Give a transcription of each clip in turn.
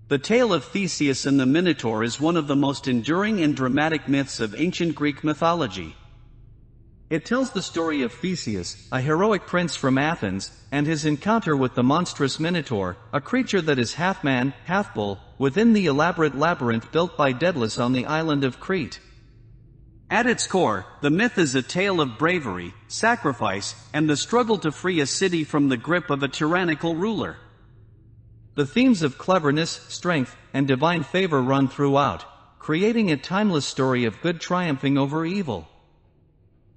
The tale of Theseus and the Minotaur is one of the most enduring and dramatic myths of ancient Greek mythology. It tells the story of Theseus, a heroic prince from Athens, and his encounter with the monstrous Minotaur, a creature that is half man, half bull, within the elaborate labyrinth built by Daedalus on the island of Crete. At its core, the myth is a tale of bravery, sacrifice, and the struggle to free a city from the grip of a tyrannical ruler. The themes of cleverness, strength, and divine favor run throughout, creating a timeless story of good triumphing over evil.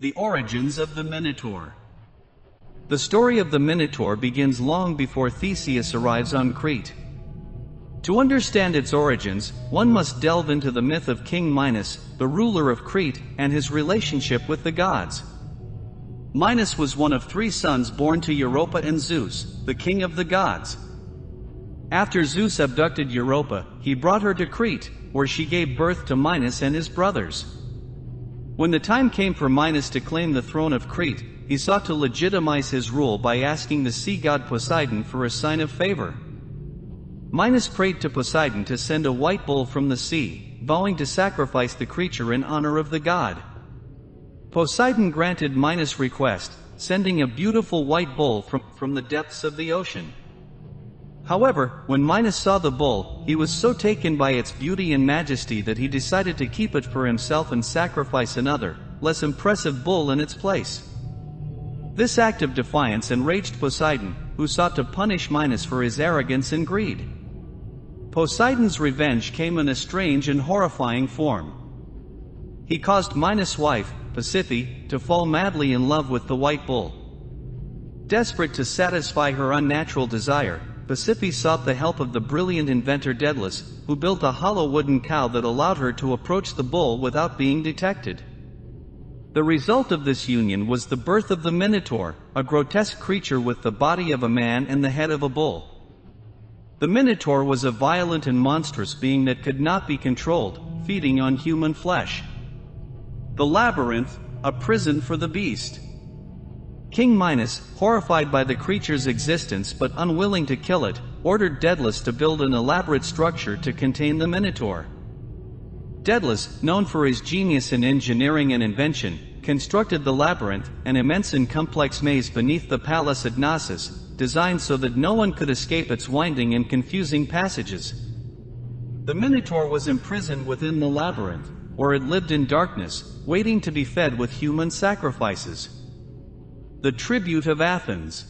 The origins of the Minotaur. The story of the Minotaur begins long before Theseus arrives on Crete. To understand its origins, one must delve into the myth of King Minos, the ruler of Crete, and his relationship with the gods. Minos was one of 3 sons born to Europa and Zeus, the king of the gods. After Zeus abducted Europa, he brought her to Crete, where she gave birth to Minos and his brothers. When the time came for Minos to claim the throne of Crete, he sought to legitimize his rule by asking the sea god Poseidon for a sign of favor. Minos prayed to Poseidon to send a white bull from the sea, vowing to sacrifice the creature in honor of the god. Poseidon granted Minos' request, sending a beautiful white bull from the depths of the ocean. However, when Minos saw the bull, he was so taken by its beauty and majesty that he decided to keep it for himself and sacrifice another, less impressive bull in its place. This act of defiance enraged Poseidon, who sought to punish Minos for his arrogance and greed. Poseidon's revenge came in a strange and horrifying form. He caused Minos' wife, Pasiphae, to fall madly in love with the white bull. Desperate to satisfy her unnatural desire, Pasiphae sought the help of the brilliant inventor Daedalus, who built a hollow wooden cow that allowed her to approach the bull without being detected. The result of this union was the birth of the Minotaur, a grotesque creature with the body of a man and the head of a bull. The Minotaur was a violent and monstrous being that could not be controlled, feeding on human flesh. The labyrinth, a prison for the beast. King Minos, horrified by the creature's existence but unwilling to kill it, ordered Daedalus to build an elaborate structure to contain the Minotaur. Daedalus, known for his genius in engineering and invention, constructed the labyrinth, an immense and complex maze beneath the palace at Knossos, designed so that no one could escape its winding and confusing passages. The Minotaur was imprisoned within the labyrinth, where it lived in darkness, waiting to be fed with human sacrifices. The tribute of Athens.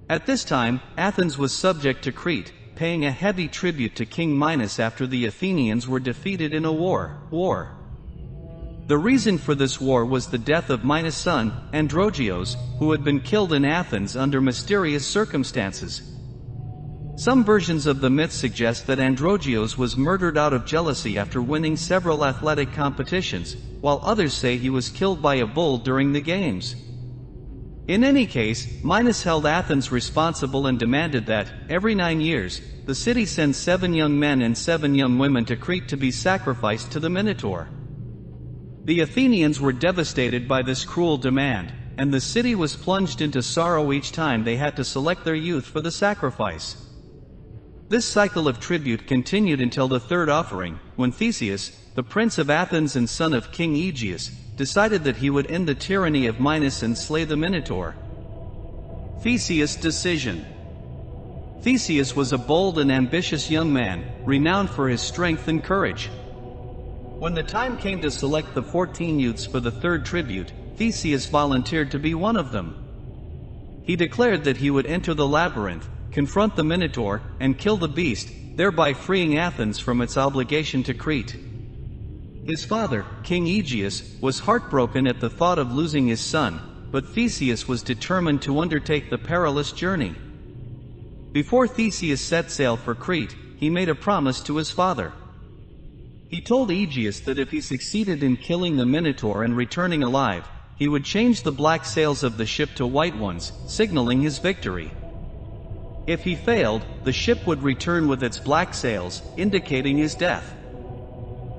At this time, Athens was subject to Crete, paying a heavy tribute to King Minos after the Athenians were defeated in a war. The reason for this war was the death of Minos' son, Androgeos, who had been killed in Athens under mysterious circumstances. Some versions of the myth suggest that Androgeos was murdered out of jealousy after winning several athletic competitions, while others say he was killed by a bull during the games. In any case, Minos held Athens responsible and demanded that, every 9 years, the city send 7 young men and 7 young women to Crete to be sacrificed to the Minotaur. The Athenians were devastated by this cruel demand, and the city was plunged into sorrow each time they had to select their youth for the sacrifice. This cycle of tribute continued until the 3rd offering, when Theseus, the prince of Athens and son of King Aegeus, decided that he would end the tyranny of Minos and slay the Minotaur. Theseus' decision. Theseus was a bold and ambitious young man, renowned for his strength and courage. When the time came to select the 14 youths for the 3rd tribute, Theseus volunteered to be one of them. He declared that he would enter the labyrinth, confront the Minotaur, and kill the beast, thereby freeing Athens from its obligation to Crete. His father, King Aegeus, was heartbroken at the thought of losing his son, but Theseus was determined to undertake the perilous journey. Before Theseus set sail for Crete, he made a promise to his father. He told Aegeus that if he succeeded in killing the Minotaur and returning alive, he would change the black sails of the ship to white ones, signaling his victory. If he failed, the ship would return with its black sails, indicating his death.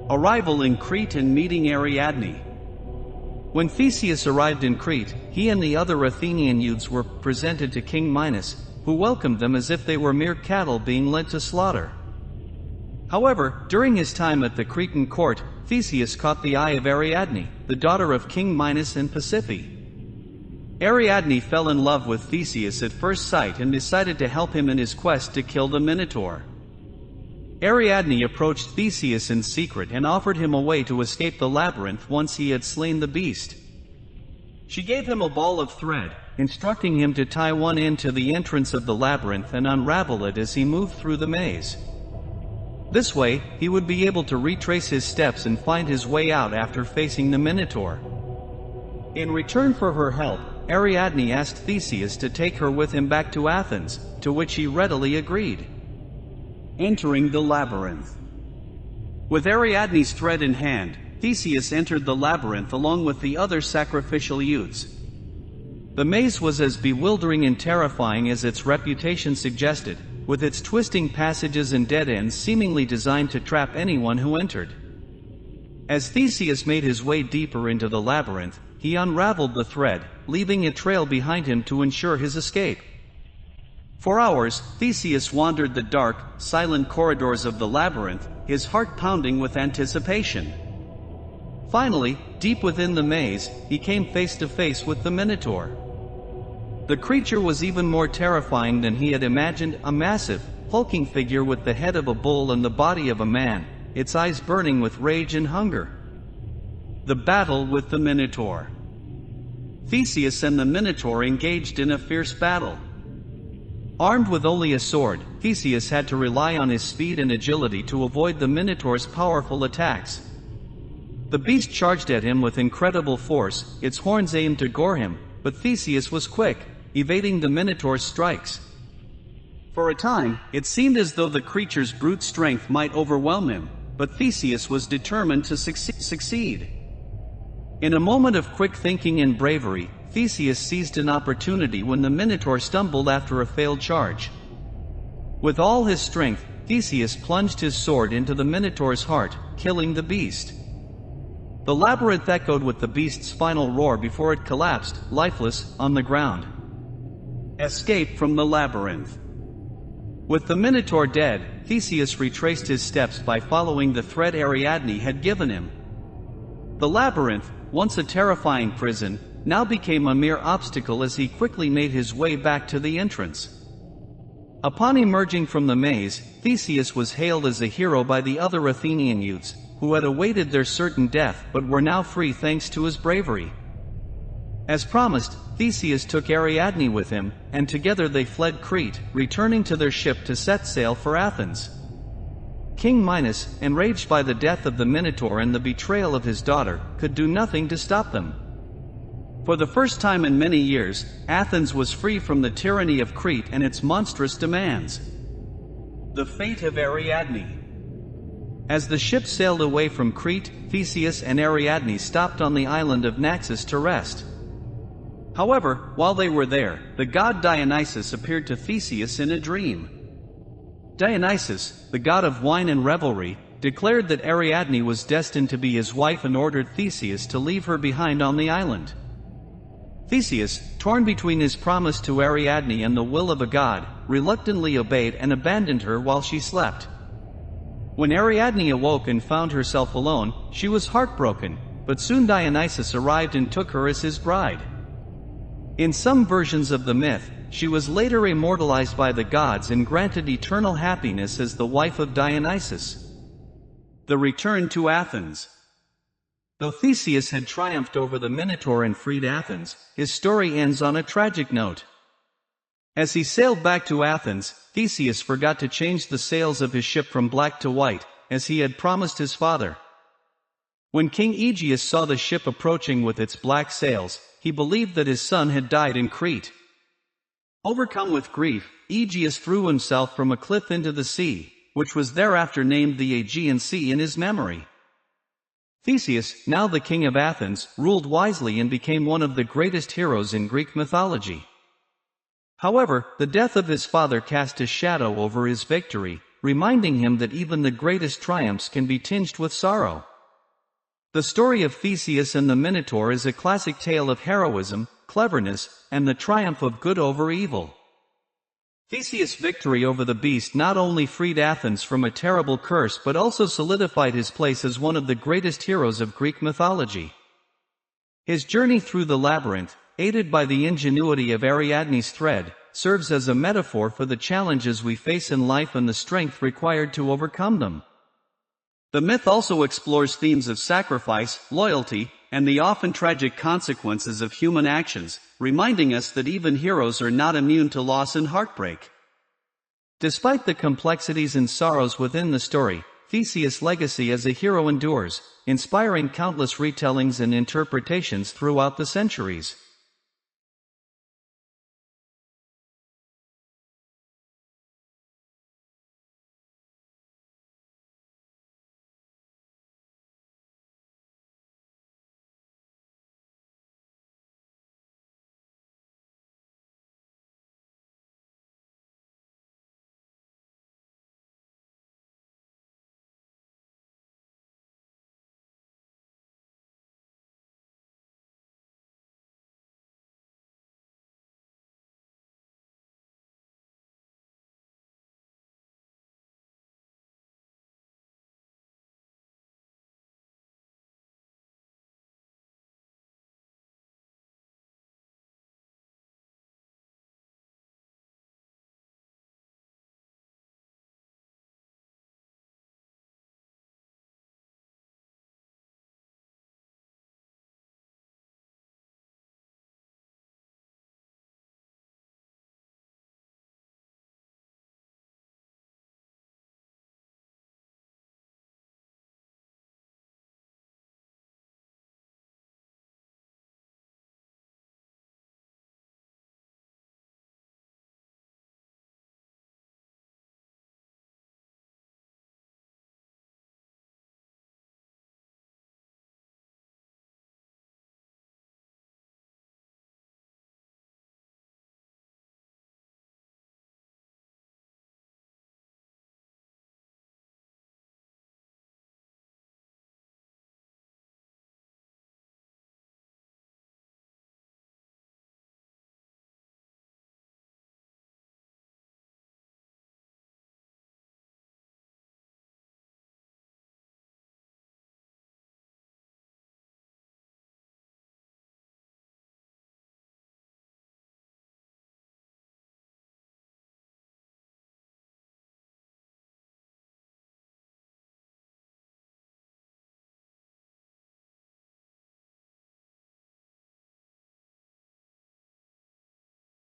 Arrival in Crete and meeting Ariadne. When Theseus arrived in Crete, he and the other Athenian youths were presented to King Minos, who welcomed them as if they were mere cattle being led to slaughter. However, during his time at the Cretan court, Theseus caught the eye of Ariadne, the daughter of King Minos and Pasiphae. Ariadne fell in love with Theseus at first sight and decided to help him in his quest to kill the Minotaur. Ariadne approached Theseus in secret and offered him a way to escape the labyrinth once he had slain the beast. She gave him a ball of thread, instructing him to tie one end to the entrance of the labyrinth and unravel it as he moved through the maze. This way, he would be able to retrace his steps and find his way out after facing the Minotaur. In return for her help, Ariadne asked Theseus to take her with him back to Athens, to which he readily agreed. Entering the labyrinth. With Ariadne's thread in hand, Theseus entered the labyrinth along with the other sacrificial youths. The maze was as bewildering and terrifying as its reputation suggested, with its twisting passages and dead ends seemingly designed to trap anyone who entered. As Theseus made his way deeper into the labyrinth, he unraveled the thread, leaving a trail behind him to ensure his escape. For hours, Theseus wandered the dark, silent corridors of the labyrinth, his heart pounding with anticipation. Finally, deep within the maze, he came face to face with the Minotaur. The creature was even more terrifying than he had imagined, a massive, hulking figure with the head of a bull and the body of a man, its eyes burning with rage and hunger. The battle with the Minotaur. Theseus and the Minotaur engaged in a fierce battle. Armed with only a sword, Theseus had to rely on his speed and agility to avoid the Minotaur's powerful attacks. The beast charged at him with incredible force, its horns aimed to gore him, but Theseus was quick, evading the Minotaur's strikes. For a time, it seemed as though the creature's brute strength might overwhelm him, but Theseus was determined to succeed. In a moment of quick thinking and bravery, Theseus seized an opportunity when the Minotaur stumbled after a failed charge. With all his strength, Theseus plunged his sword into the Minotaur's heart, killing the beast. The labyrinth echoed with the beast's final roar before it collapsed, lifeless, on the ground. Escape from the labyrinth. With the Minotaur dead, Theseus retraced his steps by following the thread Ariadne had given him. The labyrinth, once a terrifying prison, now became a mere obstacle as he quickly made his way back to the entrance. Upon emerging from the maze, Theseus was hailed as a hero by the other Athenian youths, who had awaited their certain death but were now free thanks to his bravery. As promised, Theseus took Ariadne with him, and together they fled Crete, returning to their ship to set sail for Athens. King Minos, enraged by the death of the Minotaur and the betrayal of his daughter, could do nothing to stop them. For the first time in many years, Athens was free from the tyranny of Crete and its monstrous demands. The fate of Ariadne. As the ship sailed away from Crete, Theseus and Ariadne stopped on the island of Naxos to rest. However, while they were there, the god Dionysus appeared to Theseus in a dream. Dionysus, the god of wine and revelry, declared that Ariadne was destined to be his wife and ordered Theseus to leave her behind on the island. Theseus, torn between his promise to Ariadne and the will of a god, reluctantly obeyed and abandoned her while she slept. When Ariadne awoke and found herself alone, she was heartbroken, but soon Dionysus arrived and took her as his bride. In some versions of the myth, she was later immortalized by the gods and granted eternal happiness as the wife of Dionysus. The return to Athens. Though Theseus had triumphed over the Minotaur and freed Athens, his story ends on a tragic note. As he sailed back to Athens, Theseus forgot to change the sails of his ship from black to white, as he had promised his father. When King Aegeus saw the ship approaching with its black sails, he believed that his son had died in Crete. Overcome with grief, Aegeus threw himself from a cliff into the sea, which was thereafter named the Aegean Sea in his memory. Theseus, now the king of Athens, ruled wisely and became one of the greatest heroes in Greek mythology. However, the death of his father cast a shadow over his victory, reminding him that even the greatest triumphs can be tinged with sorrow. The story of Theseus and the Minotaur is a classic tale of heroism, cleverness, and the triumph of good over evil. Theseus' victory over the beast not only freed Athens from a terrible curse but also solidified his place as one of the greatest heroes of Greek mythology. His journey through the labyrinth, aided by the ingenuity of Ariadne's thread, serves as a metaphor for the challenges we face in life and the strength required to overcome them. The myth also explores themes of sacrifice, loyalty, and the often tragic consequences of human actions, reminding us that even heroes are not immune to loss and heartbreak. Despite the complexities and sorrows within the story, Theseus' legacy as a hero endures, inspiring countless retellings and interpretations throughout the centuries.